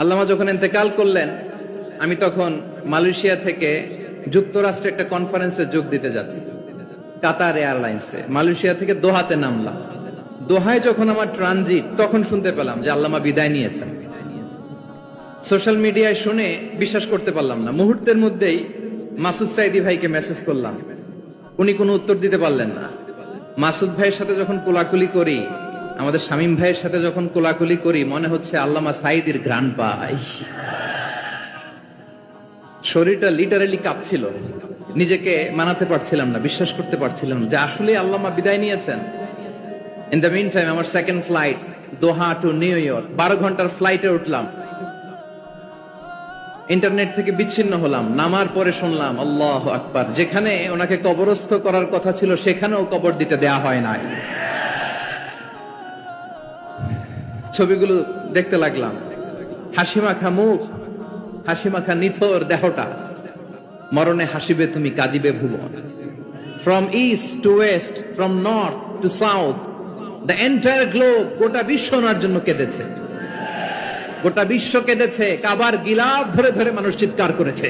আল্লামা যখন ইন্তেকাল করলেন, আমি তখন মালয়েশিয়া থেকে যুক্তরাষ্ট্রে একটা কনফারেন্সে যোগ দিতে যাচ্ছি, কাতার এয়ারলাইন্সে। মালয়েশিয়া থেকে দোহাতে নামলাম। দোহায় যখন আমার ট্রানজিট, তখন শুনতে পেলাম যে আল্লামা বিদায় নিয়েছেন। সোশ্যাল মিডিয়ায় শুনে বিশ্বাস করতে পারলাম না। মুহূর্তের মধ্যেই মাসুদ সাইদি ভাইকে মেসেজ করলাম, উনি কোনো উত্তর দিতে পারলেন না। মাসুদ ভাইয়ের সাথে যখন কোলাকুলি করি, আমাদের শামীম ভাইয়ের সাথে যখন কোলাকুলি করি, মনে হচ্ছে আল্লামা সাইদির ঘ্রাণ পাই। শরীরটা লিটারালি কাঁপছিল, নিজেকে মানাতে পারছিলাম না, বিশ্বাস করতে পারছিলাম যে আসলে আল্লামা বিদায় নিয়েছেন। ইন দ্য মিন টাইম আমার সেকেন্ড ফ্লাইট, দোহা টু নিউ ইয়র্ক, 12 ঘন্টার ফ্লাইটে উঠলাম। ইন্টারনেট থেকে বিচ্ছিন্ন হলাম। নামার পরে শুনলাম আল্লাহু আকবার, যেখানে ওনাকে কবরস্থ করার কথা ছিল সেখানেও কবর দিতে দেয়া হয় নাই। ছবিগুলো দেখতে লাগলাম, হাসিমাখা মুখ, হাসিমাখা নিথর দেহটা। মরণে হাসিবে তুমি, কাঁদিবে ভুবন। From east to west, from north to south, the entire globe, গোটা বিশ্ব ওনার জন্য কেঁদেছে। গোটা বিশ্ব কেঁদেছে, কাবার গিলাফ ধরে ধরে মানুষ চিৎকার করেছে।